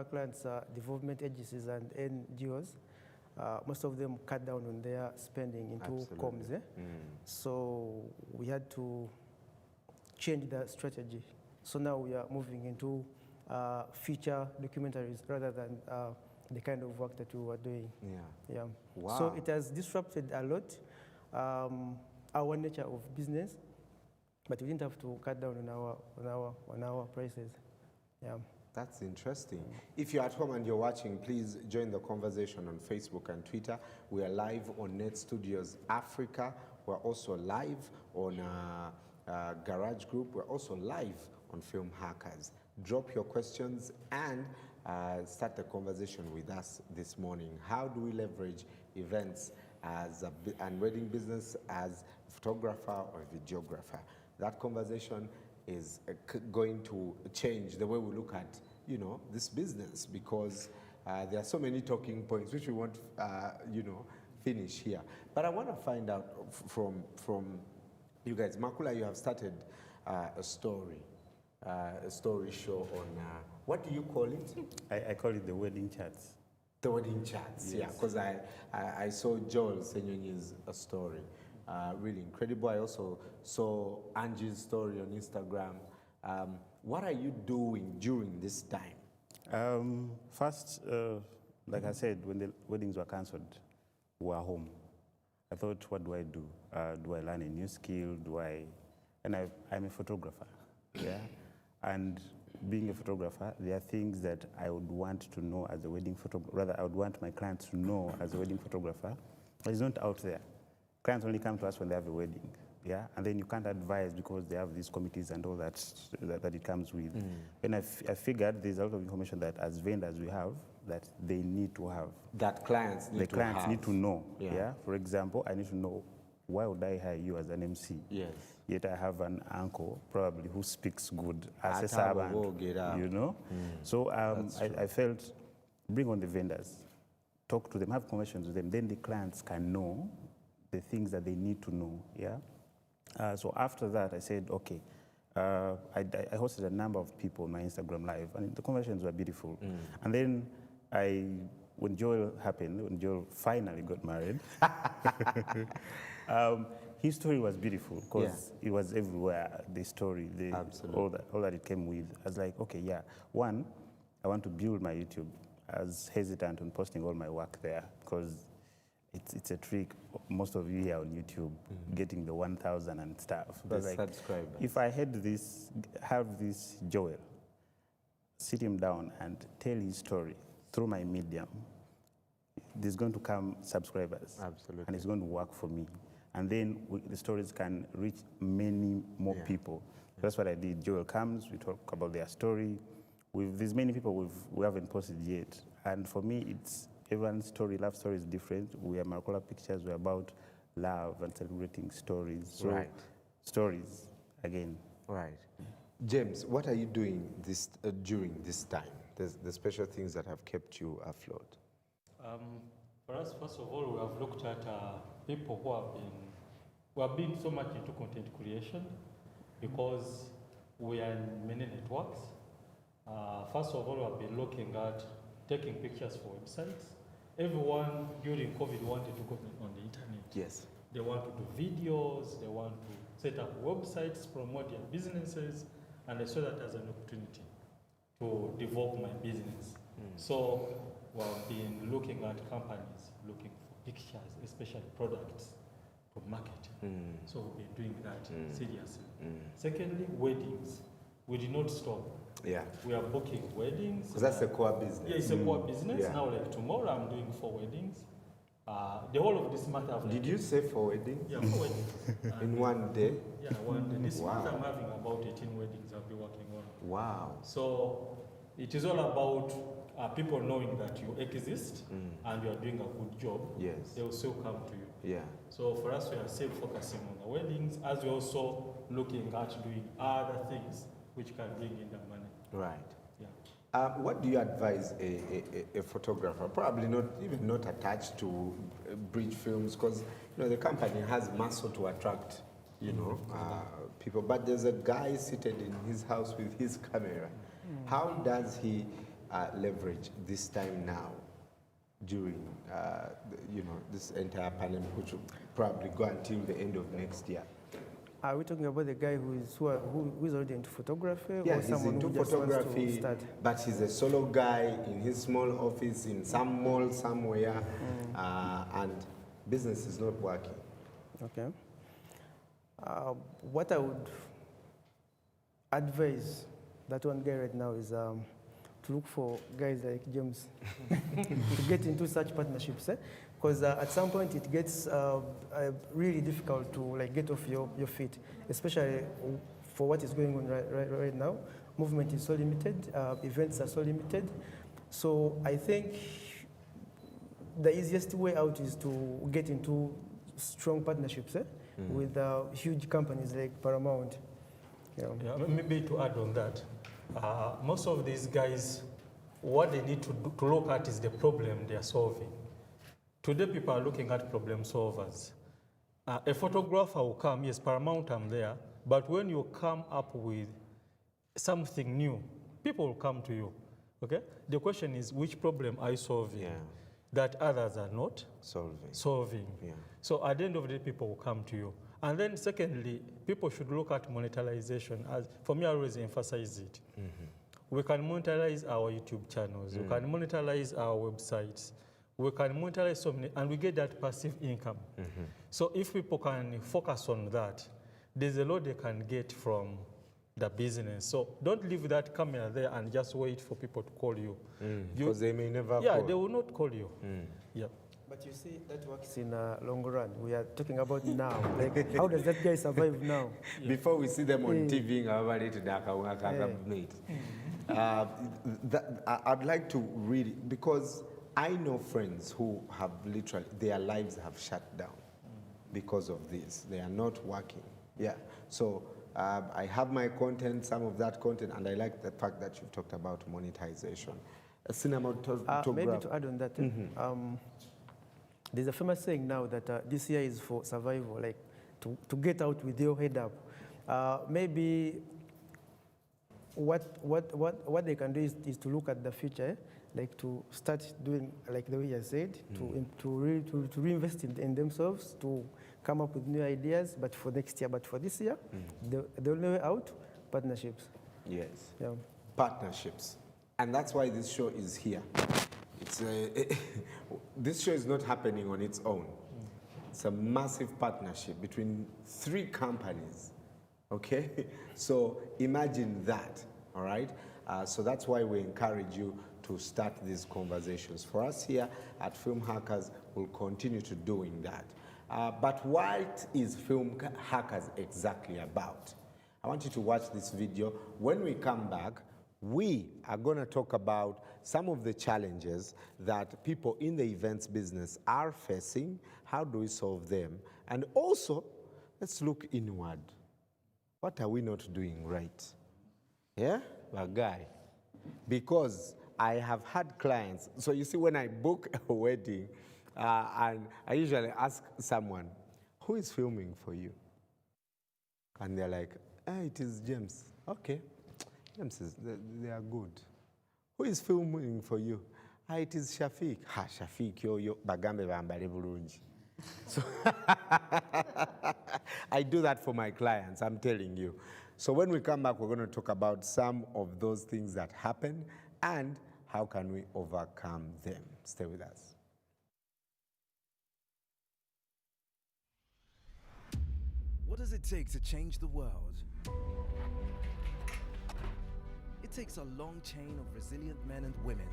Our clients are development agencies and NGOs. Most of them cut down on their spending into comms. So we had to change the strategy. So now we are moving into feature documentaries rather than the kind of work that we were doing. Yeah. Wow. So it has disrupted a lot our nature of business, but we didn't have to cut down on our prices. Yeah. That's interesting. If you're at home and you're watching, please join the conversation on Facebook and Twitter. We are live on Net Studios Africa. We're also live on Garage Group. We're also live on Film Hackers. Drop your questions and start the conversation with us this morning. How do we leverage events and wedding business as a photographer or a videographer? That conversation is going to change the way we look at, this business, because there are so many talking points which we won't, finish here. But I want to find out from you guys. Makula, you have started a story show on, what do you call it? I call it the wedding chats. The wedding chats, yes. Yeah, because I saw Joel Senyonyi's story. Really incredible. I also saw Angie's story on Instagram. What are you doing during this time? First, like I said, when the weddings were cancelled, we were home. I thought, what do I do? Do I learn a new skill? And I'm a photographer, yeah? And being a photographer, there are things that I would want to know as a wedding photographer, rather I would want my clients to know as a wedding photographer, but it's not out there. Clients only come to us when they have a wedding, yeah? And then you can't advise because they have these committees and all that it comes with. Then I figured there's a lot of information that as vendors we have that they need to have. That clients need to have. The clients need to know, yeah? For example, I need to know, why would I hire you as an MC? Yes. Yet I have an uncle, probably, who speaks good as a servant, So I felt, bring on the vendors, talk to them, have conversations with them, then the clients can know the things that they need to know, yeah? So after that, I said, okay, I hosted a number of people on my Instagram Live, and the conversations were beautiful. And then when Joel finally got married, his story was beautiful because it was everywhere, the story, all that it came with. I was like, okay, yeah. One, I want to build my YouTube. I was hesitant on posting all my work there because it's a trick. Most of you here on YouTube getting the 1,000 and stuff. The like, subscribers. If I have this Joel, sit him down and tell his story through my medium, there's going to come subscribers. Absolutely. And it's going to work for me. And then the stories can reach many more people. That's what I did. Joel comes, we talk about their story. There's many people we haven't posted yet. And for me, it's everyone's story, love story is different. We are Marcola Pictures, we're about love and celebrating stories. So stories, again. Right. James, what are you doing during this time? The special things that have kept you afloat. For us, first of all, we have looked at people who have been so much into content creation because we are in many networks. First of all, we have been looking at taking pictures for websites. Everyone during COVID wanted to go on the internet. Yes. They want to do videos, they want to set up websites, promote their businesses, and I saw that as an opportunity to develop my business. So we've been looking at companies, looking for pictures, especially products to market. So we've been doing that seriously. Secondly, weddings. We did not stop. Yeah. We are booking weddings. Because that's the core business. Yeah, it's a core business. Yeah. Now, like tomorrow, I'm doing 4 weddings. The whole of this month, Did you say 4 weddings? Yeah, 4 weddings. In one day? Yeah, one day. This month, I'm having about 18 weddings I'll be working on. Wow. So it is all about people knowing that you exist and you are doing a good job. Yes. They will still come to you. Yeah. So for us, we are still focusing on the weddings as we're also looking at doing other things which can bring in the money. Right. Yeah. What do you advise a photographer, probably not attached to Bridge Films, because the company has muscle to attract people, but there's a guy seated in his house with his camera. How does he leverage this time now during this entire pandemic, which will probably go until the end of next year? Are we talking about the guy who is already into photography, Yeah, or he's someone into who just wants to photography, start? but he's a solo guy in his small office in some mall somewhere, and business is not working. Okay. What I would advise that one guy right now is to look for guys like James to get into such partnerships, because at some point it gets really difficult to get off your feet, especially for what is going on right now. Movement is so limited, events are so limited. So I think the easiest way out is to get into strong partnerships with huge companies like Paramount. Yeah, maybe to add on that, most of these guys, what they need to look at is the problem they are solving. Today, people are looking at problem solvers. A photographer will come, yes, Paramount, I'm there, but when you come up with something new, people will come to you, okay? The question is, which problem are you solving that others are not solving? Yeah. So at the end of the day, people will come to you. And then secondly, people should look at monetization. As for me, I always emphasize it. We can monetize our YouTube channels. We can monetize our websites. We can monetize so many, and we get that passive income. So if people can focus on that, there's a lot they can get from the business. So don't leave that camera there and just wait for people to call you. Because they may never call. Yeah, they will not call you. Yeah. But you see, that works in a long run. We are talking about now. Like, how does that guy survive now? Before we see them on TV, I'd like to read it, because I know friends who have literally, their lives have shut down because of this. They are not working. Yeah. So I have my content, some of that content, and I like the fact that you've talked about monetization. Cinematography. Maybe to add on that, there's a famous saying now that this year is for survival, like to get out with your head up. Maybe what they can do is to look at the future, like to start doing, like the way you said, to reinvest in themselves, to come up with new ideas, but for next year. But for this year, the only way out, partnerships. Yes. Yeah. Partnerships. And that's why this show is here. It's this show is not happening on its own. It's a massive partnership between 3 companies, okay? So imagine that, all right? So that's why we encourage you to start these conversations. For us here at Film Hackers, we'll continue to doing that. But what is Film Hackers exactly about? I want you to watch this video. When we come back, we are going to talk about some of the challenges that people in the events business are facing. How do we solve them? And also, let's look inward. What are we not doing right? Yeah, guy. Because I have had clients. So you see, when I book a wedding, and I usually ask someone, who is filming for you? And they're like, it is James. Okay. James says, they are good. Who is filming for you? It is Shafiq. Shafiq, yo, bagambe bambale bulungi. So I do that for my clients, I'm telling you. So when we come back, we're going to talk about some of those things that happen and how can we overcome them. Stay with us. What does it take to change the world? It takes a long chain of resilient men and women,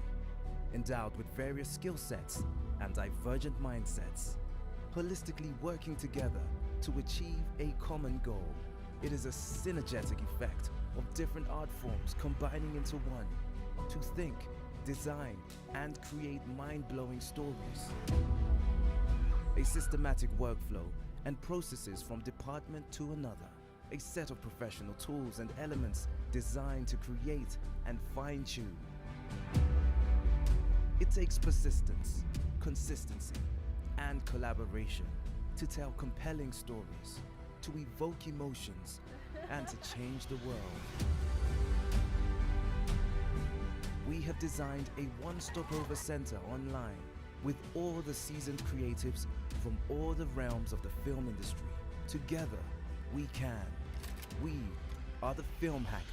endowed with various skill sets and divergent mindsets, holistically working together to achieve a common goal. It is a synergetic effect of different art forms combining into one to think, design, and create mind-blowing stories. A systematic workflow and processes from department to another. A set of professional tools and elements designed to create and fine-tune. It takes persistence, consistency, and collaboration to tell compelling stories, to evoke emotions, and to change the world. we have designed a one-stopover center online with all the seasoned creatives from all the realms of the film industry. Together, we can. We are the Film Hackers.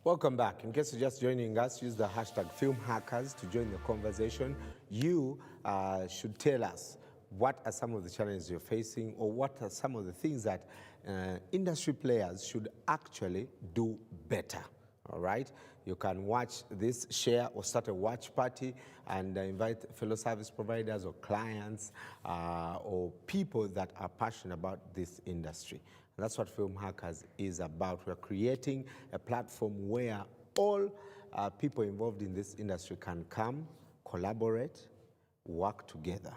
Welcome back. In case you're just joining us, use the hashtag FilmHackers to join the conversation. You should tell us what are some of the challenges you're facing, or what are some of the things that industry players should actually do better. All right? You can watch this, share, or start a watch party and invite fellow service providers or clients or people that are passionate about this industry. And that's what Film Hackers is about. We're creating a platform where all people involved in this industry can come, collaborate, work together.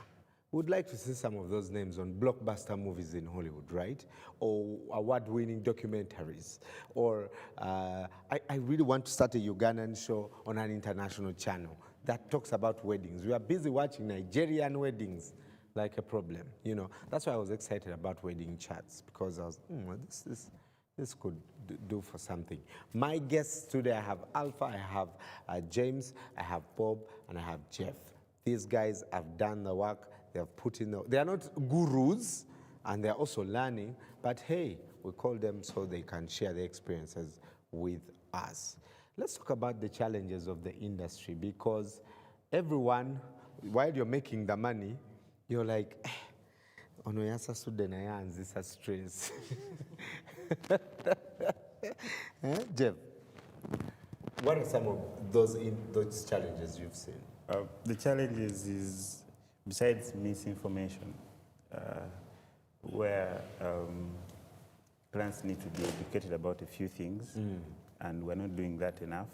We'd like to see some of those names on blockbuster movies in Hollywood, right? Or award-winning documentaries. Or I really want to start a Ugandan show on an international channel that talks about weddings. We are busy watching Nigerian weddings like a problem, you know. That's why I was excited about wedding chats, because I was, this could do for something. My guests today, I have Alpha, I have James, I have Bob, and I have Jeff. These guys have done the work. They have put in they are not gurus, and they're also learning, but hey, we call them so they can share their experiences with us. Let's talk about the challenges of the industry, because everyone, while you're making the money, you're like, ono yasa student ayanzisa stress. Jeff, what are some of those challenges you've seen? The challenges is, besides misinformation, where clients need to be educated about a few things, and we're not doing that enough.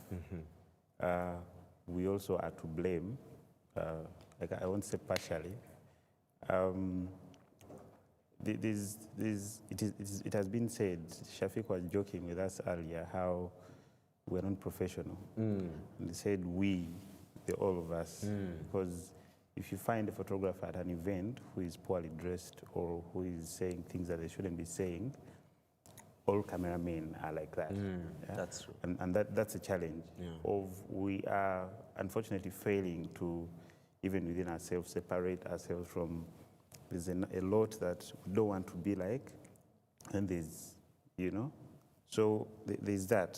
We also are to blame, like I won't say partially. It has been said, Shafiq was joking with us earlier, how we're not professional. And he said we, all of us, because if you find a photographer at an event who is poorly dressed or who is saying things that they shouldn't be saying, all cameramen are like that. Yeah? That's true. And that's a challenge. Yeah. We are unfortunately failing to, even within ourselves, separate ourselves from, there's a lot that we don't want to be like, and there's, you know, so there's that.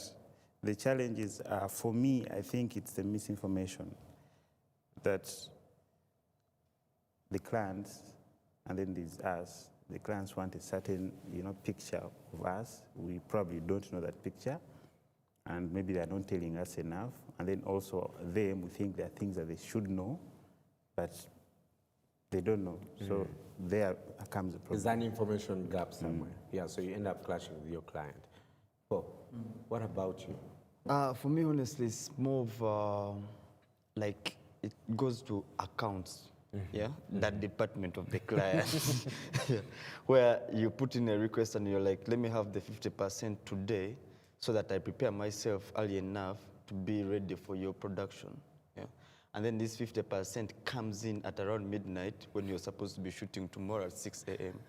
The challenges are, for me, I think it's the misinformation that the clients, and then there's us. The clients want a certain, you know, picture of us. We probably don't know that picture, and maybe they're not telling us enough. And then also them, we think there are things that they should know, but they don't know. So there comes a problem. There's an information gap somewhere. Yeah, so you end up clashing with your client. Well, what about you? For me, honestly, it's more of like it goes to accounts. Yeah, that department of the client, yeah. Where you put in a request and you're like, let me have the 50% today so that I prepare myself early enough to be ready for your production. Yeah? And then this 50% comes in at around midnight when you're supposed to be shooting tomorrow at 6 a.m.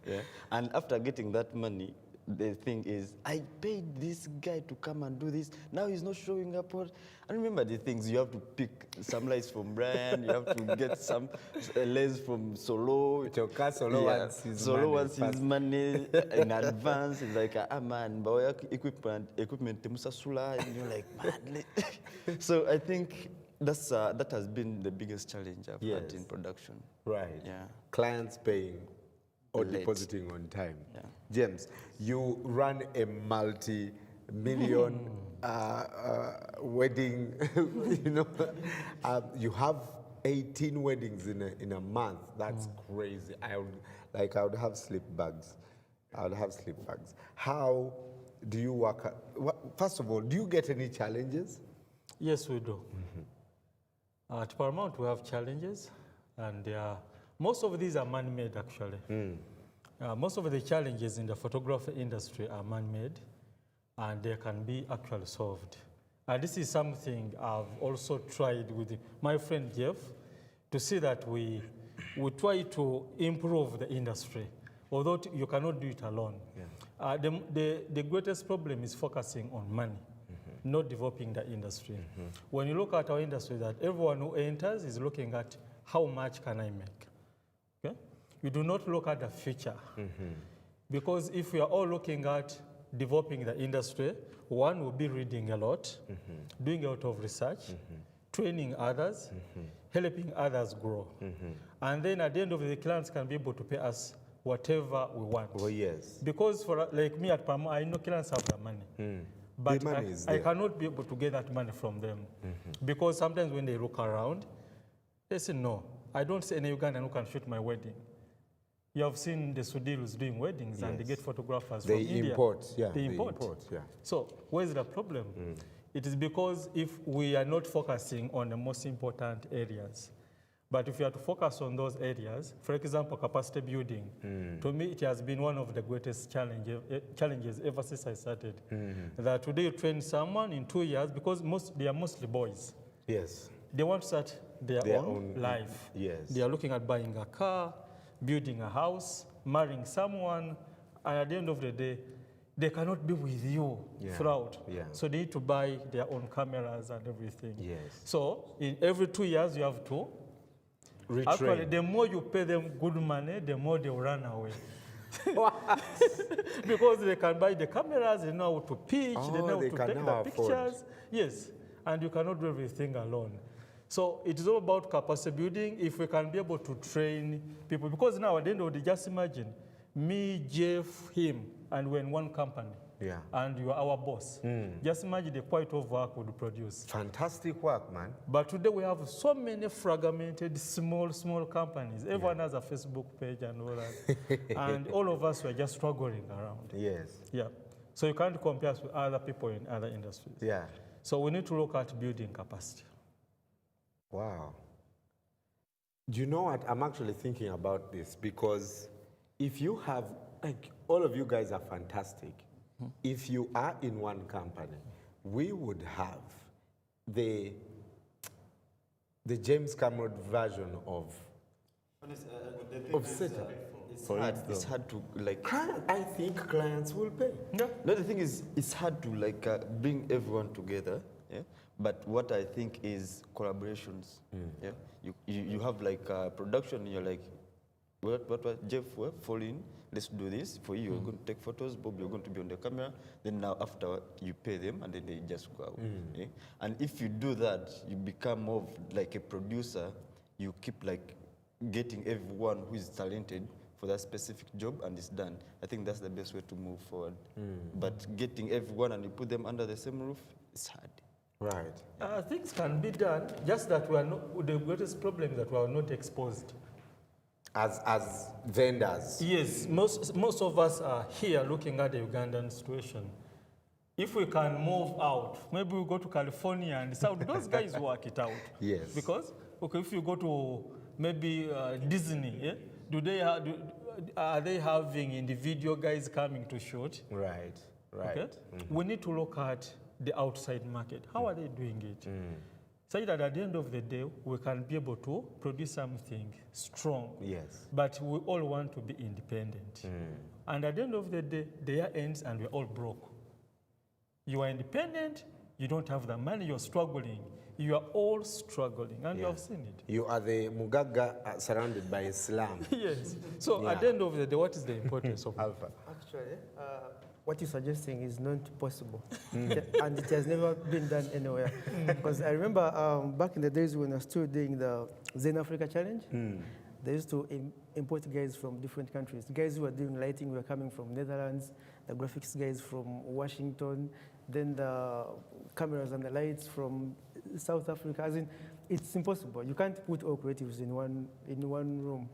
Yeah? And after getting that money, the thing is, I paid this guy to come and do this. Now he's not showing up. And remember the things, you have to pick some lights from Brian, you have to get some lens from Solo. Solo wants his Solo money wants his first. money in advance. It's like, man, but equipment, musasula, and you're like, man. So I think that has been the biggest challenge I've had in production. Right. Yeah. Clients paying or Late. depositing on time. Yeah. James, you run a multi-million wedding, you know, you have 18 weddings in a month. That's crazy. I would have sleep bags. I would have sleep bags. How do you work? First of all, do you get any challenges? Yes, we do. At Paramount, we have challenges, and most of these are man-made, actually. Most of the challenges in the photography industry are man-made, and they can be actually solved. And this is something I've also tried with my friend Jeff, to see that we try to improve the industry, although you cannot do it alone. Yeah. The greatest problem is focusing on money, not developing the industry. When you look at our industry, that everyone who enters is looking at how much can I make. Okay? You do not look at the future. Because if we are all looking at developing the industry, one will be reading a lot, doing a lot of research, training others, helping others grow. And then at the end of the day, clients can be able to pay us whatever we want. Oh, yes. Because for like me at Paramount, I know clients have the money. But The money is I there. cannot be able to get that money from them. Because sometimes when they look around, they say, no, I don't see any Ugandan who can shoot my wedding. You have seen the Sudilos doing weddings, and they get photographers from India. They import. So where's the problem? It is because if we are not focusing on the most important areas, but if you are to focus on those areas, for example, capacity building, to me it has been one of the greatest challenges ever since I started. That today you train someone in 2 years, because they are mostly boys. Yes. They want to start their own life. Yes. They are looking at buying a car, building a house, marrying someone, and at the end of the day, they cannot be with you throughout. Yeah. So they need to buy their own cameras and everything. Yes. So in every 2 years, you have to Retrain. Actually, the more you pay them good money, the more they run away. Because they can buy the cameras, they know how to pitch, they know how to take the pictures. Yes, and you cannot do everything alone. So it is all about capacity building. If we can be able to train people, because now at the end of the day, just imagine me, Jeff, him, and we're in one company. Yeah. And you are our boss. Just imagine the quality of work we would produce. Fantastic work, man. But today we have so many fragmented, small companies. Everyone has a Facebook page and all that. And all of us were just struggling around. Yes. Yeah. So you can't compare us with other people in other industries. Yeah. So we need to look at building capacity. Wow. Do you know what? I'm actually thinking about this, because if you have, like, all of you guys are fantastic. If you are in one company, we would have the James Cameron version of setup. It's hard to like. I think clients will pay. No, the thing is, it's hard to like bring everyone together. Yeah. But what I think is collaborations. Yeah. You have like production. And you're like, what Jeff? Fall in. Let's do this for you. You're going to take photos. Bob, you're going to be on the camera. Then now after you pay them, and then they just go out. Yeah? And if you do that, you become more of like a producer. You keep like getting everyone who is talented for that specific job, and it's done. I think that's the best way to move forward. But getting everyone and you put them under the same roof, it's hard. Right. Things can be done, just that we are not, the greatest problem is that we are not exposed. As vendors. Yes, most of us are here looking at the Ugandan situation. If we can move out, maybe we go to California and South, those guys work it out. Yes. Because, okay, if you go to maybe Disney, are they having individual guys coming to shoot? Right. Okay? We need to look at the outside market. How are they doing it? Such that at the end of the day, we can be able to produce something strong. Yes. But we all want to be independent. And at the end of the day, the year ends and we're all broke. You are independent, you don't have the money, you're struggling. You are all struggling, and you have seen it. You are the Mugaga surrounded by Islam. Yes. So at the end of the day, what is the importance of Alpha. Actually, what you're suggesting is not possible, and it has never been done anywhere. Because I remember back in the days when I was still doing the Zen Africa Challenge, they used to import guys from different countries. Guys who were doing lighting were coming from Netherlands, the graphics guys from Washington, then the cameras and the lights from South Africa. As in, it's impossible. You can't put all creatives in one room.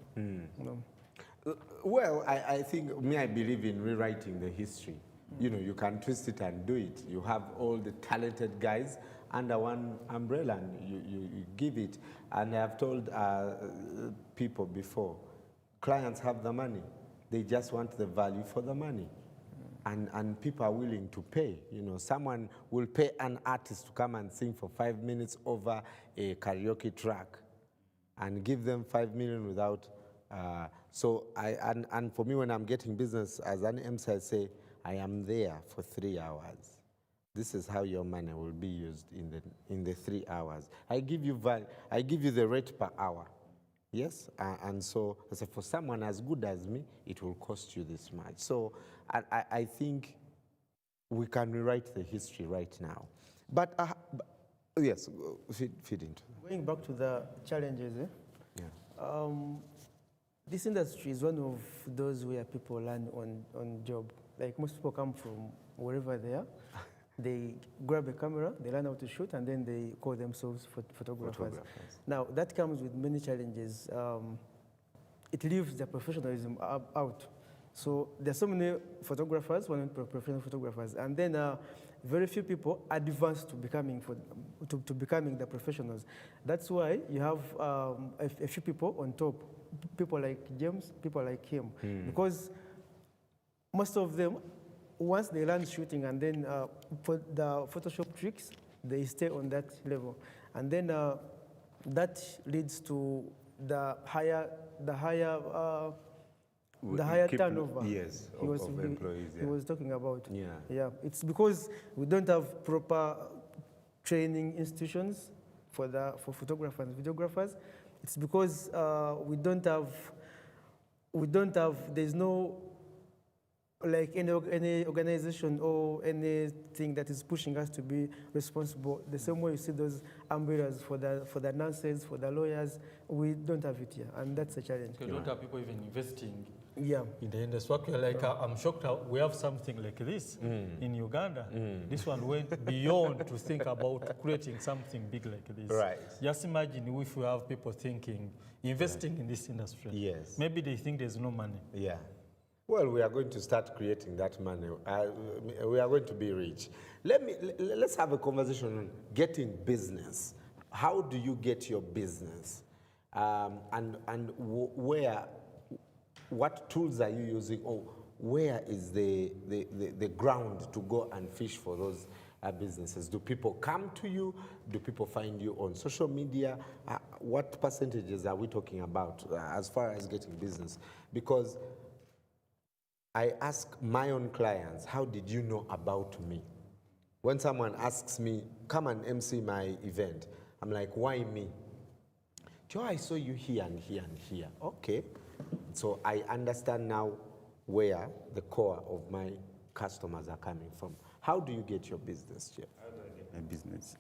No. Well, I think, I believe in rewriting the history. You know, you can twist it and do it. You have all the talented guys under one umbrella and you give it. And I have told people before, clients have the money. They just want the value for the money. And people are willing to pay. You know, someone will pay an artist to come and sing for 5 minutes over a karaoke track and give them 5 million without. And for me, when I'm getting business as an MC, I say, I am there for 3 hours. This is how your money will be used in the 3 hours. I give you the rate per hour. Yes, and so I say for someone as good as me, it will cost you this much. So I think we can rewrite the history right now. But yes, feed into that. Going back to the challenges, this industry is one of those where people learn on job. Like most people come from wherever they are. They grab a camera, they learn how to shoot, and then they call themselves photographers. Now, that comes with many challenges. It leaves the professionalism out. So there's so many photographers, professional photographers, and then very few people advance to becoming the professionals. That's why you have a few people on top, people like James, people like him, because most of them, once they learn shooting and then for the Photoshop tricks, they stay on that level. And then that leads to the higher turnover. Yes, of employees. He was talking about. Yeah. It's because we don't have proper training institutions for photographers and videographers. It's because there's no like any organization or anything that is pushing us to be responsible. The same way you see those umbrellas for the nurses, for the lawyers, we don't have it here, and that's a challenge. We don't have people even investing in the industry. Like, I'm shocked how we have something like this in Uganda. This one went beyond to think about creating something big like this. Right. Just imagine if we have people thinking, investing in this industry. Yes. Maybe they think there's no money. Yeah. Well, we are going to start creating that money. We are going to be rich. Let's have a conversation on getting business. How do you get your business? What tools are you using? Or where is the ground to go and fish for those businesses? Do people come to you? Do people find you on social media? What percentages are we talking about as far as getting business? Because I ask my own clients, how did you know about me? When someone asks me, come and MC my event, I'm like, why me? Joe, I saw you here and here and here. Okay. So I understand now where the core of my customers are coming from. How do you get your business, Jeff? How do I get my business?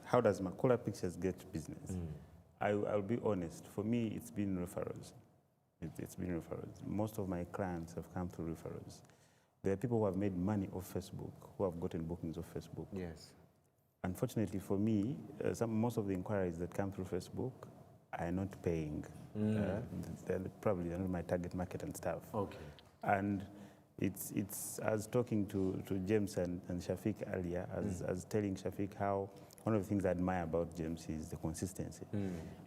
How does Makola Pictures get business? I'll be honest. For me, it's been referrals. It's been referrals. Most of my clients have come through referrals. There are people who have made money off Facebook, who have gotten bookings off Facebook. Yes. Unfortunately for me, most of the inquiries that come through Facebook are not paying. They're probably not my target market and stuff. Okay. And it's I was talking to James and Shafiq earlier, as telling Shafiq how one of the things I admire about James is the consistency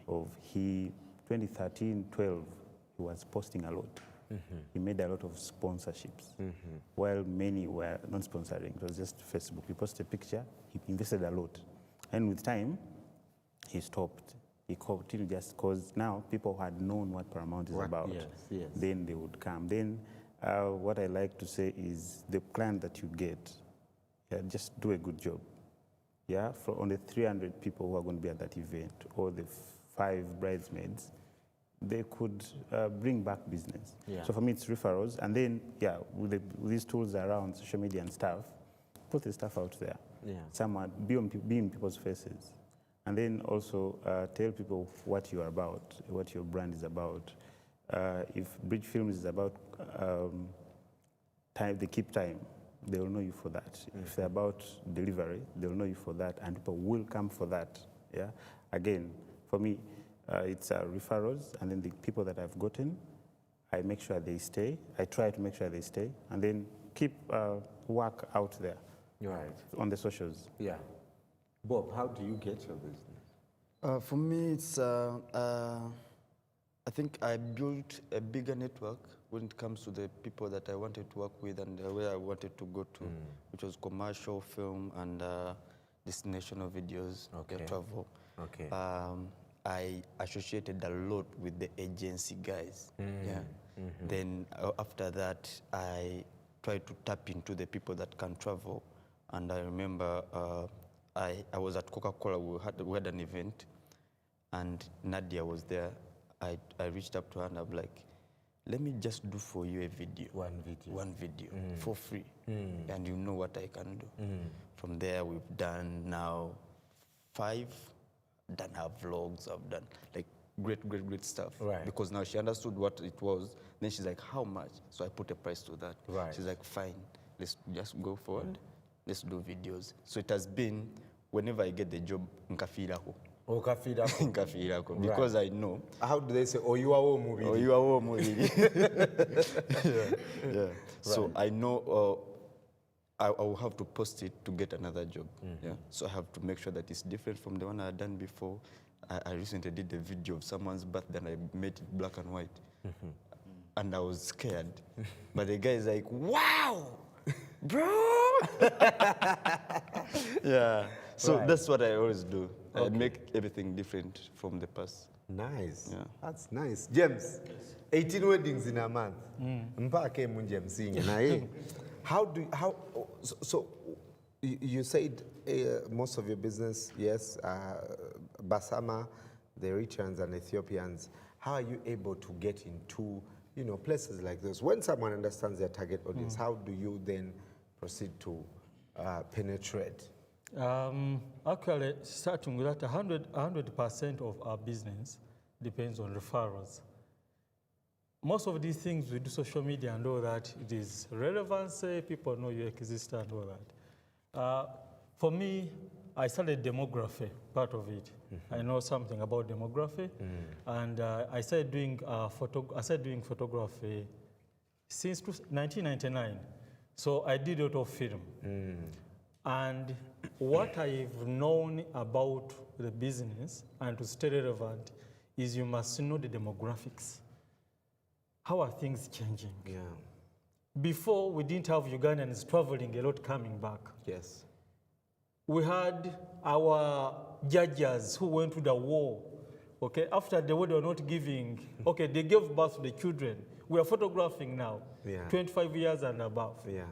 of 2013, 12, he was posting a lot. he made a lot of sponsorships, while many were not sponsoring. It was just Facebook. He posted a picture, he invested a lot. And with time, he stopped. He continued just because now people had known what Paramount is about. Yes. Then they would come. Then what I like to say is the client that you get, just do a good job. Yeah, for only 300 people who are going to be at that event, or the 5 bridesmaids, they could bring back business. Yeah. So for me, it's referrals. And then, with these tools around social media and stuff, put the stuff out there. Yeah. Somewhat, be in people's faces. And then also tell people what you are about, what your brand is about. If Bridge Films is about time, they keep time. They will know you for that. If they're about delivery, they'll know you for that, and people will come for that. Yeah. Again, for me, it's referrals, and then the people that I've gotten, I make sure they stay. I try to make sure they stay, and then keep work out there. Right. On the socials. Yeah. Bob, how do you get your business? For me, it's I think I built a bigger network when it comes to the people that I wanted to work with and where I wanted to go to, which was commercial, film, and destinational videos, travel. Okay. I associated a lot with the agency guys. Yeah. Then after that, I tried to tap into the people that can travel. And I remember I was at Coca-Cola. We had an event, and Nadia was there. I reached up to her and I'm like, let me just do for you a video. One video for free. And you know what I can do. From there, we've done now 5. Done her vlogs. I've done like great stuff. Right. Because now she understood what it was. Then she's like, how much? So I put a price to that. Right. She's like, fine, let's just go forward. Let's do videos. So it has been, whenever I get the job, nkafirako. Nkafirako. Because I know. How do they say, oh, you are all movie? Oh, you are all movie. Yeah. So I know I will have to post it to get another job. Yeah. So I have to make sure that it's different from the one I had done before. I recently did a video of someone's birthday and I made it black and white. And I was scared. But the guy is like, wow, bro. Yeah. So that's what I always do. I make everything different from the past. Nice. Yeah. That's nice. James, 18 weddings in a month. Mpake mu James inge. So you said most of your business, yes, Basama, the Eritreans and Ethiopians. How are you able to get into, places like those? When someone understands their target audience, how do you then proceed to penetrate? Actually, starting with that, 100% of our business depends on referrals. Most of these things we do social media and all that, it is relevancy, people know you exist and all that. For me, I started demography, part of it. I know something about demography, and I started doing photography since 1999. So I did a lot of film. And what I've known about the business and to stay relevant is you must know the demographics. How are things changing? Yeah. Before, we didn't have Ugandans traveling a lot coming back. Yes. We had our judges who went to the war. Okay, after the war, they were not giving. Okay, they gave birth to the children. We are photographing now, 25 years and above. Yeah.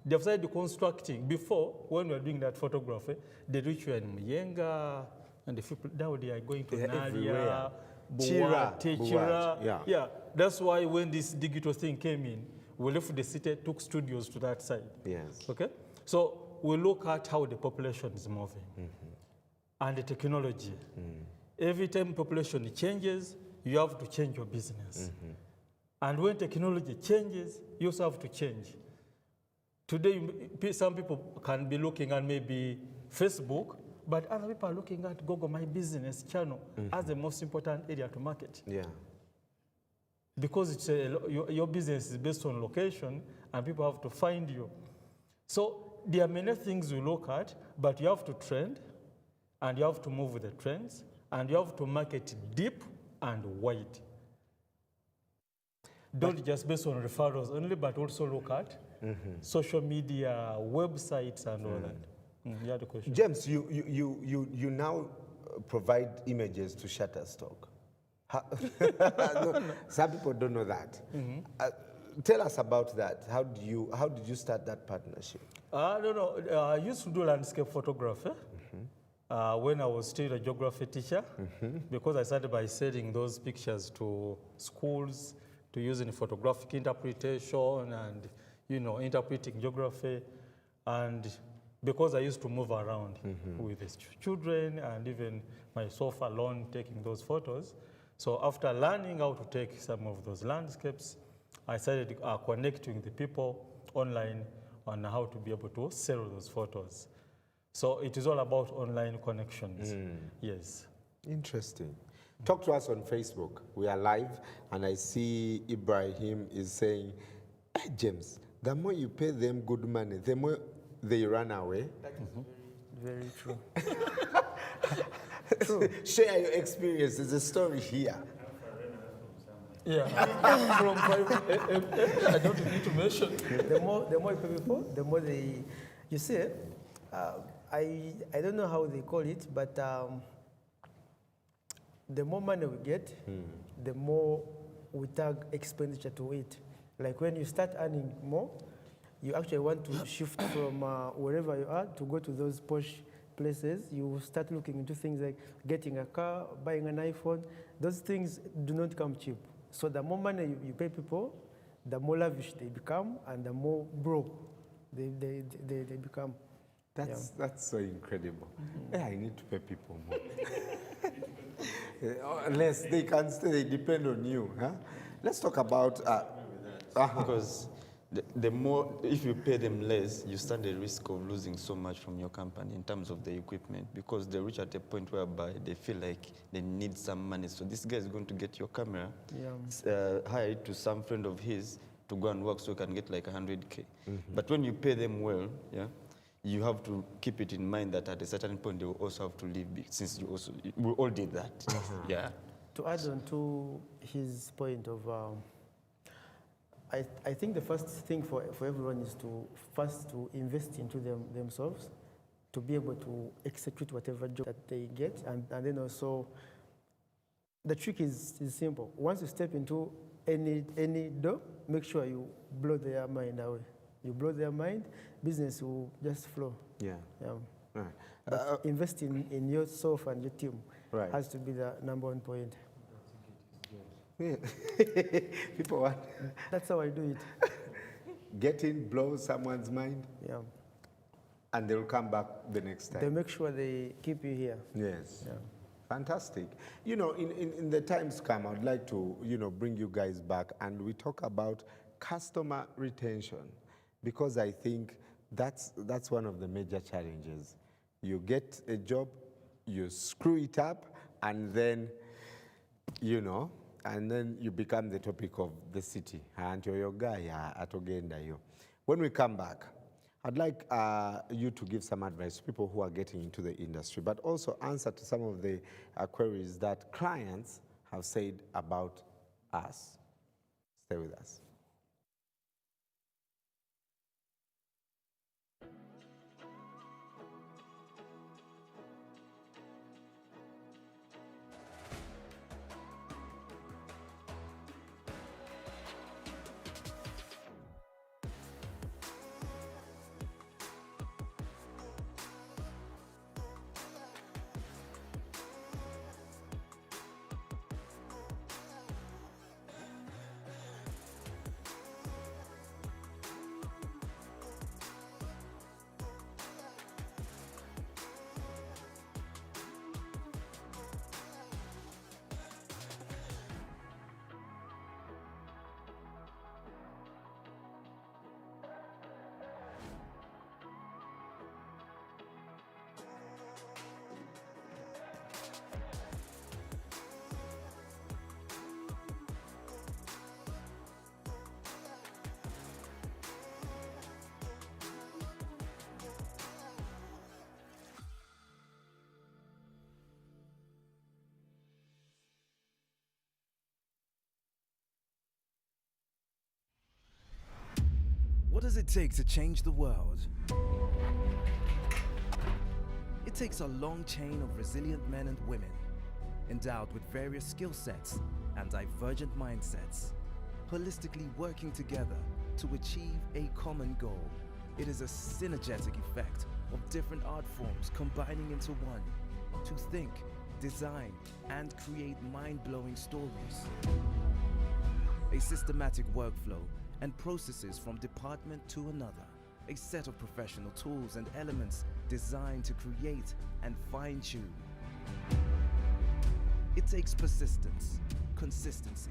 They've started constructing. Before, when we were doing that photography, the rich were in Muyenga, and the people now they are going to Nalia, Chira. Yeah, that's why when this digital thing came in, we left the city, took studios to that side. Yes. Okay, so we look at how the population is moving and the technology. Every time population changes, you have to change your business. And when technology changes, you also have to change. Today, some people can be looking at maybe Facebook, but other people are looking at Google My Business channel as the most important area to market. Yeah. Because it's your business is based on location, and people have to find you. So there are many things you look at, but you have to trend, and you have to move with the trends, and you have to market deep and wide. don't just based on referrals only, but also look at social media, websites, and all that. You had a question? James, you now provide images to Shutterstock. No, some people don't know that. Tell us about that. How did you start that partnership? No. I used to do landscape photography when I was still a geography teacher, because I started by sending those pictures to schools to use in photographic interpretation and, interpreting geography. And because I used to move around with the children and even myself alone taking those photos. So after learning how to take some of those landscapes, I started connecting the people online on how to be able to sell those photos. So it is all about online connections. Yes. Interesting. Talk to us on Facebook. We are live, and I see Ibrahim is saying, hey, James, the more you pay them good money, the more they run away. Very true. Share your experience. There's a story here. Yeah. From I don't need to mention. The more you pay people, the more they. You see, I don't know how they call it, but the more money we get, the more we tag expenditure to it. Like when you start earning more, you actually want to shift from wherever you are to go to those posh places. You start looking into things like getting a car, buying an iPhone. Those things do not come cheap. So the more money you pay people, the more lavish they become, and the more broke they become. That's so incredible. Yeah, I need to pay people more. Unless they can stay, they depend on you. Huh? Let's talk about... Because the more, if you pay them less, you stand a risk of losing so much from your company in terms of the equipment, because they reach at a point whereby they feel like they need some money. So this guy is going to get your camera, hire it to some friend of his to go and work so you can get like 100K. But when you pay them well, you have to keep it in mind that at a certain point they will also have to leave, since we all did that. To add on to his point of, I think the first thing for everyone is to first to invest into themselves, to be able to execute whatever job that they get, and then also the trick is simple. Once you step into any door, make sure you blow their mind away. You blow their mind, business will just flow. Right. But investing in yourself and your team has to be the number one point. Yeah. People want... That's how I do it. Get in, blow someone's mind, and they'll come back the next time. They make sure they keep you here. Yes. Fantastic. In the times come, I'd like to, bring you guys back, and we talk about customer retention, because I think that's one of the major challenges. You get a job, you screw it up, and then, and then you become the topic of the city. When we come back, I'd like you to give some advice to people who are getting into the industry, but also answer to some of the queries that clients have said about us. Stay with us. does it take to change the world? It takes a long chain of resilient men and women, endowed with various skill sets and divergent mindsets, holistically working together to achieve a common goal. It is a synergetic effect of different art forms combining into one to think, design, and create mind-blowing stories. A systematic workflow and processes from department to another. A set of professional tools and elements designed to create and fine-tune. It takes persistence, consistency,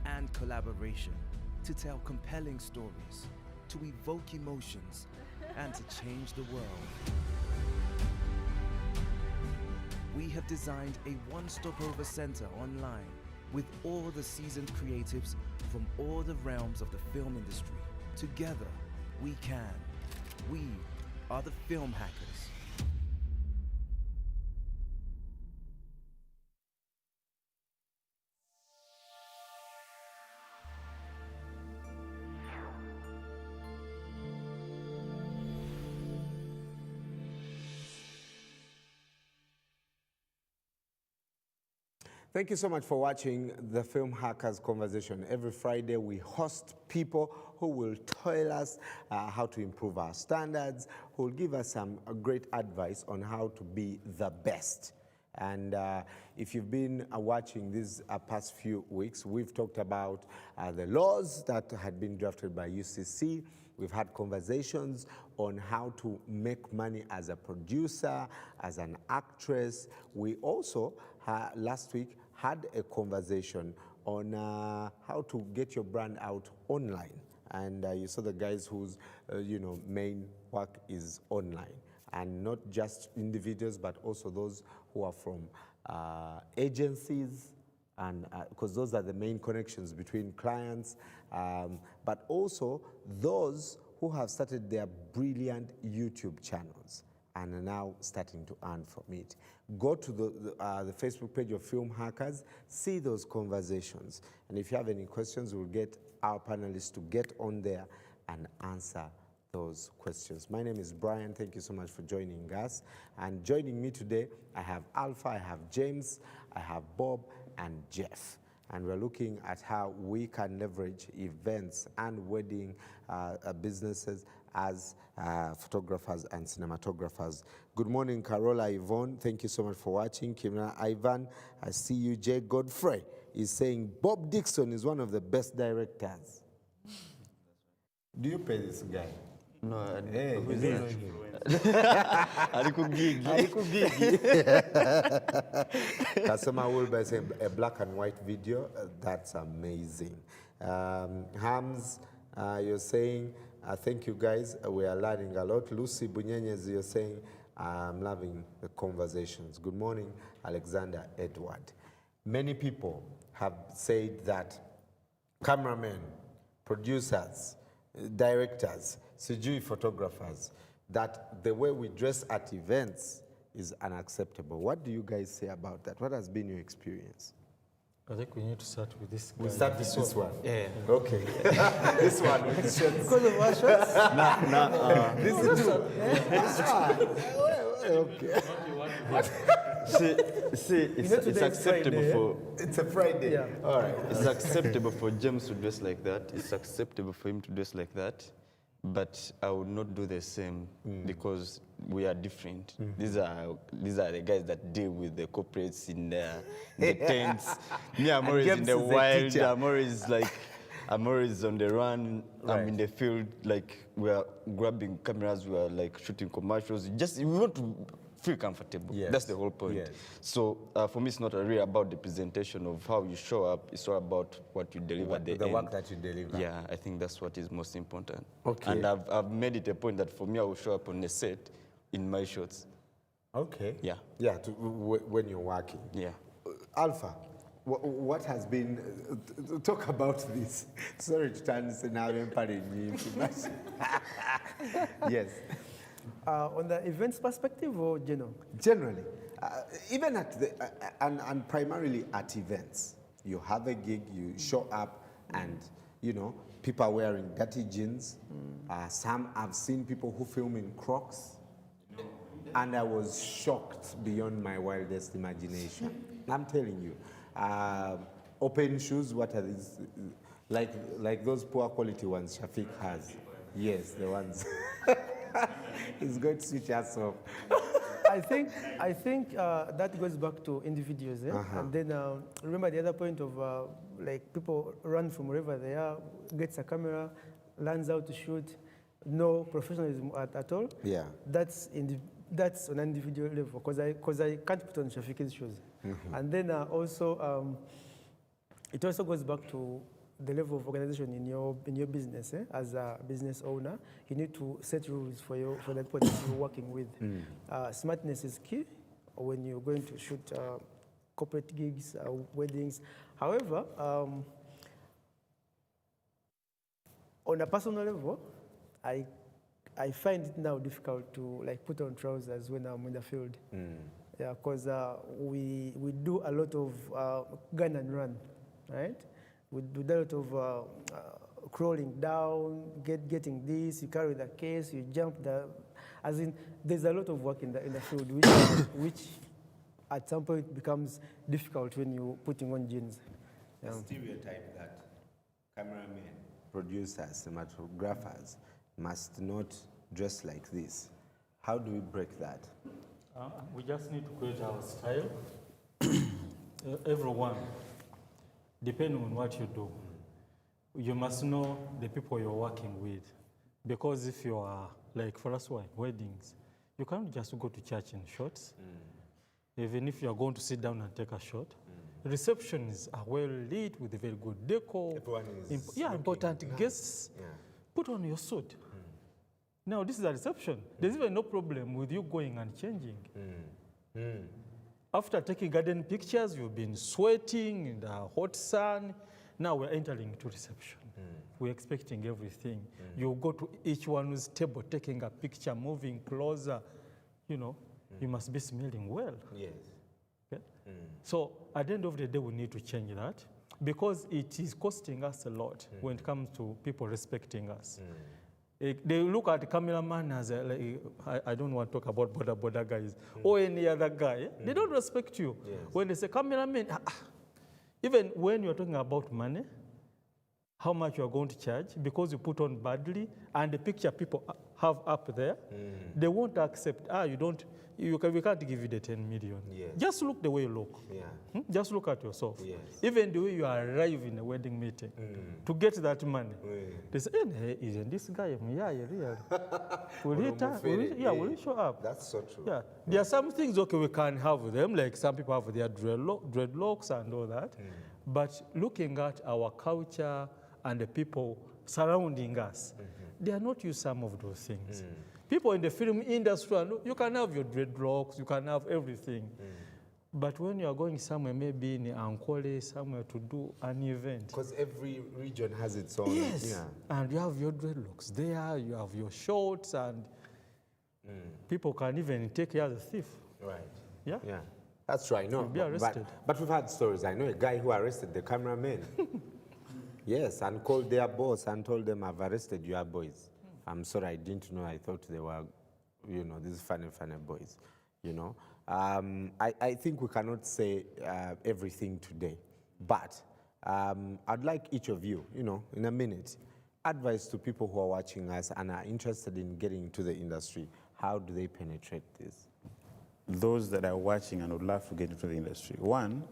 and collaboration to tell compelling stories, to evoke emotions, and to change the world. We have designed a one-stopover center online with all the seasoned creatives from all the realms of the film industry. Together, we can. We are the Film Hackers. Thank you so much for watching the Film Hackers Conversation. Every Friday we host people who will tell us how to improve our standards, who will give us some great advice on how to be the best. And if you've been watching these past few weeks, we've talked about the laws that had been drafted by UCC. We've had conversations on how to make money as a producer, as an actress. We also, last week, had a conversation on how to get your brand out online. And you saw the guys whose main work is online. And not just individuals, but also those who are from agencies, and because those are the main connections between clients, but also those who have started their brilliant YouTube channels and are now starting to earn from it. Go to the Facebook page of Film Hackers, see those conversations. And if you have any questions, we'll get our panelists to get on there and answer those questions. My name is Brian. Thank you so much for joining us. And joining me today, I have Alpha, I have James, I have Bob, and Jeff. And we're looking at how we can leverage events and wedding businesses as photographers and cinematographers. Good morning, Carola Yvonne. Thank you so much for watching. Kimna Ivan, I see you. Jay Godfrey is saying Bob Dixon is one of the best directors. Do you pay this guy? No, Hey, Customer will buy a black and white video. That's amazing. Hams, you're saying, thank you guys. We are learning a lot. Lucy Bunyenyes, you're saying, I'm loving the conversations. Good morning, Alexander Edward. Many people have said that cameramen, producers, directors, CG photographers, that the way we dress at events is unacceptable. What do you guys say about that? What has been your experience? I think we need to start with this guy. We start with this one. Yeah. Okay. This one with shirts. Because of our shirts? This is okay. See, it's acceptable Friday, for It's a Friday. Yeah. All right. it's acceptable for James to dress like that. It's acceptable for him to dress like that. But I would not do the same because we are different. These are the guys that deal with the corporates in the tents. Me, I'm always in James the is the wild. teacher. I'm always on the run. Right. I'm in the field. Like we are grabbing cameras. We are like shooting commercials. We want to feel comfortable. Yes. That's the whole point. Yes. So for me, it's not really about the presentation of how you show up. It's all about what you deliver at the end. The work that you deliver. Yeah, I think that's what is most important. Okay. And I've made it a point that for me, I will show up on the set in my shots. Okay. Yeah. Yeah, when you're working. Yeah. Alpha, what has been, talk about this. Sorry to turn this now, yes. On the events perspective or general? Generally, even at the, and primarily at events, you have a gig, you show up, and you know, people are wearing dirty jeans. Some I've seen people who film in Crocs. And I was shocked beyond my wildest imagination. I'm telling you. Open shoes, what are these? Like those poor quality ones Shafiq has. Yes, the ones. He's going to switch us off. I think that goes back to individuals. And then remember the other point of like people run from wherever they are, gets a camera, learns how to shoot, no professionalism at all. Yeah. That's on an individual level because I can't put on Shafiq's shoes. And then also it also goes back to the level of organization in your business. As a business owner, you need to set rules for the people that you're working with. Smartness is key when you're going to shoot corporate gigs, weddings. However, on a personal level, I find it now difficult to like put on trousers when I'm in the field. Yeah, because we do a lot of gun and run, right? We do a lot of crawling down, getting this, you carry the case, you jump as in, there's a lot of work in the field, which at some point becomes difficult when you're putting on jeans. The stereotype that cameramen, producers, cinematographers must not dress like this. How do we break that? We just need to create our style. Everyone, depending on what you do, you must know the people you're working with. Because if you are, like for us, weddings, you can't just go to church in shorts. Even if you're going to sit down and take a shot. Receptions are well lit with a very good decor. Everyone is important nice. guests. Yeah. Put on your suit. Now, this is a reception. There's even no problem with you going and changing. After taking garden pictures, you've been sweating in the hot sun. Now we're entering into reception. We're expecting everything. You go to each one's table, taking a picture, moving closer. You know, you must be smelling well. Yes. Okay? So at the end of the day, we need to change that because it is costing us a lot when it comes to people respecting us. They look at the cameraman as I don't want to talk about border guys or any other guy. They don't respect you. Yes. When they say cameraman, even when you're talking about money, how much you're going to charge because you put on badly and the picture people have up there, they won't accept, we can't give you the 10 million. Yes. Just look the way you look. Yeah. Just look at yourself. Yes. Even the way you arrive in a wedding meeting to get that money. They say, hey, isn't this guy? Yeah, really. Will he show up? That's so true. Yeah. There are some things, okay, we can have them, like some people have their dreadlocks and all that. But looking at our culture and the people surrounding us, they are not used to some of those things. People in the film industry, you can have your dreadlocks, you can have everything. But when you are going somewhere, maybe in Ankole, somewhere to do an event. Because every region has its own. Yes. Yeah. And you have your dreadlocks there, you have your shorts, and people can even take you as a thief. Right. Yeah. Yeah. That's true, I know. You'll be arrested. But we've had stories. I know a guy who arrested the cameraman. Yes, and called their boss and told them, I've arrested your boys. I'm sorry, I didn't know. I thought they were, these funny boys, I think we cannot say everything today, but I'd like each of you, in a minute, advice to people who are watching us and are interested in getting into the industry. How do they penetrate this? Those that are watching and would love to get into the industry. One,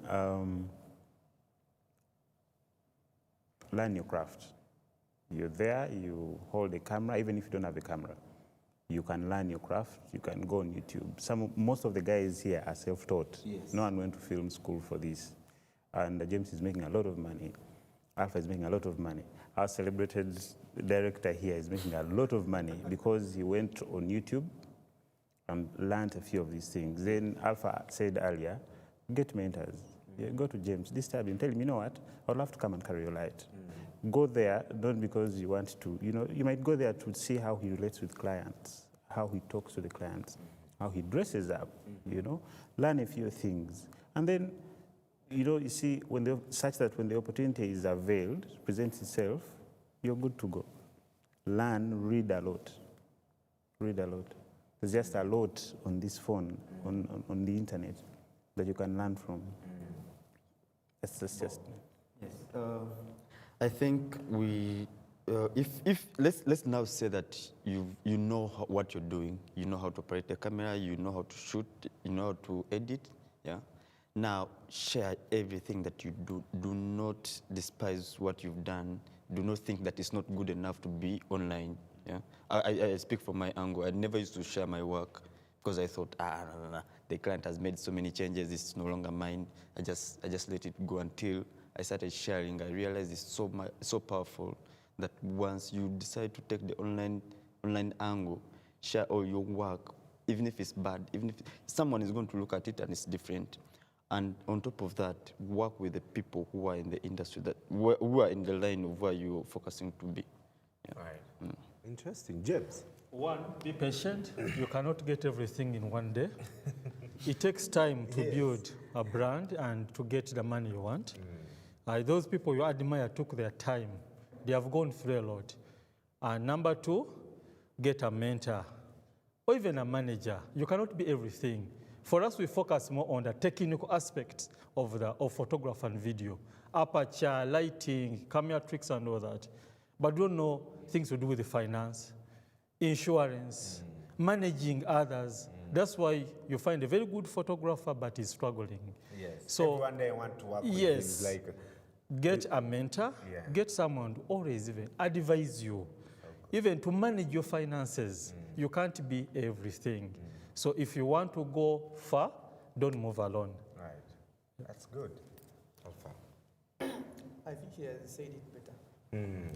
learn your craft. You're there, you hold a camera, even if you don't have a camera. You can learn your craft, you can go on YouTube. Most of the guys here are self-taught. Yes. No one went to film school for this. And James is making a lot of money. Alpha is making a lot of money. Our celebrated director here is making a lot of money because he went on YouTube and learned a few of these things. Then Alpha said earlier, get mentors. Yeah, go to James this time and tell him, you know what, I'd love to come and carry your light. Go there, not because you want to, you might go there to see how he relates with clients, how he talks to the clients, how he dresses up, learn a few things. And then you see, such that when the opportunity is availed, presents itself, you're good to go. Learn, read a lot. Read a lot. There's just a lot on this phone, on the internet, that you can learn from. That's just. Yes. I think if let's now say that you know what you're doing, you know how to operate the camera, you know how to shoot, you know how to edit, yeah. Now share everything that you do. Do not despise what you've done. Do not think that it's not good enough to be online. Yeah, I speak from my angle. I never used to share my work because I thought, no, the client has made so many changes. It's no longer mine. I just let it go until I started sharing. I realized it's so powerful that once you decide to take the online angle, share all your work, even if it's bad, even if someone is going to look at it and it's different. And on top of that, work with the people who are in the industry, who are in the line of where you're focusing to be. Yeah. Right. Interesting. James? One, be patient. You cannot get everything in one day. It takes time to build a brand and to get the money you want. Those people you admire took their time. They have gone through a lot. And number two, get a mentor or even a manager. You cannot be everything. For us, we focus more on the technical aspects of photography and video. Aperture, lighting, camera tricks and all that. But don't know things to do with the finance, insurance, managing others. That's why you find a very good photographer, but he's struggling. Yes. So everyone day want to work with yes, things like... get a mentor, get someone to always even advise you, even to manage your finances. You can't be everything. So if you want to go far, don't move alone. Right. That's good. Alpha. I think he has said it better.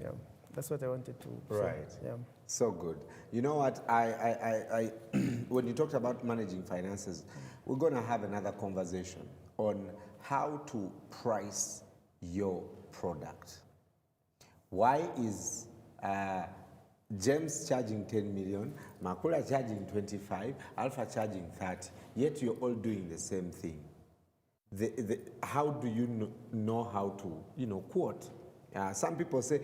Yeah, that's what I wanted to Right. say. Yeah. So good. You know what? I when you talked about managing finances, we're going to have another conversation on how to price your product. Why is James charging 10 million, Makula charging 25, Alpha charging 30, yet you're all doing the same thing? How do you know how to, quote? Some people say,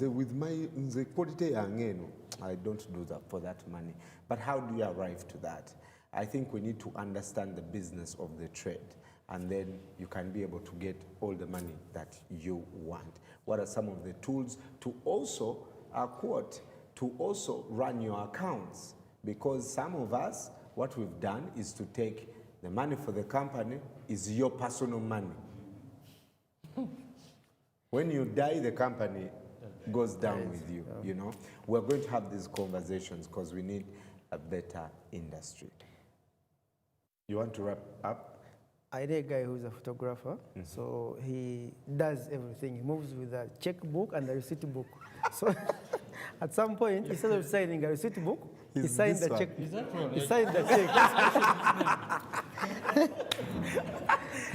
with my quality, I don't do that for that money. But how do you arrive to that? I think we need to understand the business of the trade, and then you can be able to get all the money that you want. What are some of the tools to also to also run your accounts? Because some of us, what we've done is to take the money for the company is your personal money. When you die, the company goes down with you, you know. We're going to have these conversations because we need a better industry. You want to wrap up? I know a guy who's a photographer, so he does everything. He moves with a checkbook and a receipt book. So at some point, instead of signing a receipt book, he signed the check. Is that right? He signed the check.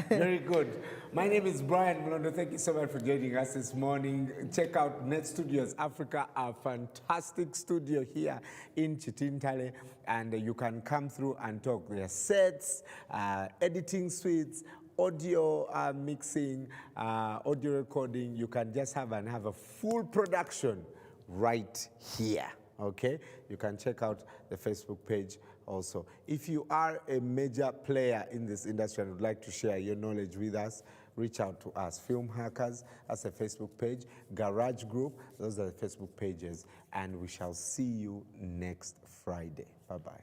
Very good. My name is Brian Mlondo. Thank you so much for joining us this morning. Check out Net Studios Africa, our fantastic studio here in Chitintale, and you can come through and talk. There are sets, editing suites, audio mixing, audio recording. You can just have a full production right here. Okay, you can check out the Facebook page also. If you are a major player in this industry and would like to share your knowledge with us, reach out to us. Film Hackers, that's a Facebook page. Garage Group, those are the Facebook pages. And we shall see you next Friday. Bye-bye.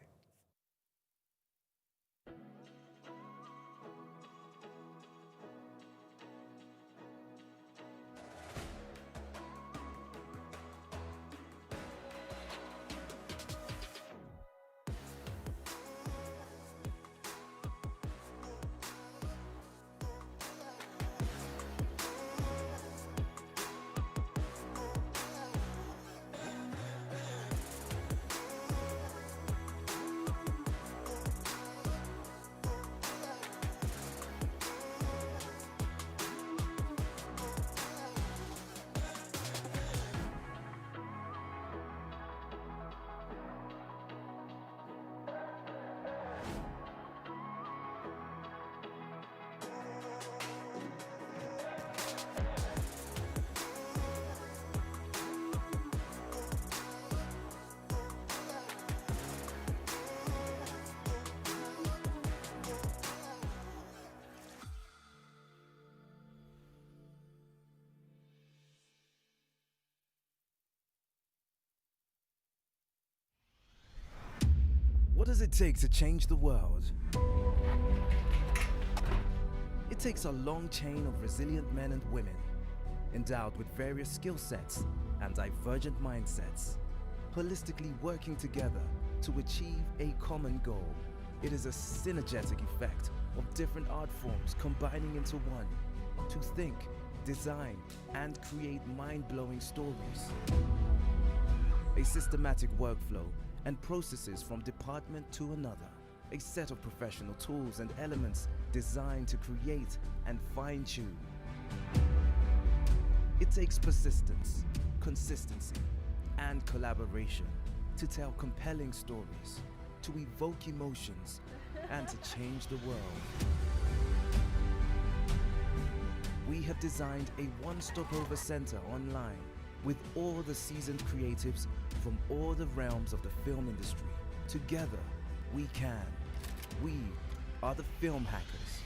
does it take to change the world? It takes a long chain of resilient men and women, endowed with various skill sets and divergent mindsets, holistically working together to achieve a common goal. It is a synergetic effect of different art forms combining into one to think, design, and create mind-blowing stories. A systematic workflow and processes from department to another. A set of professional tools and elements designed to create and fine-tune. It takes persistence, consistency, and collaboration to tell compelling stories, to evoke emotions, and to change the world. We have designed a one-stopover center online with all the seasoned creatives from all the realms of the film industry. Together, we can. We are the Film Hackers.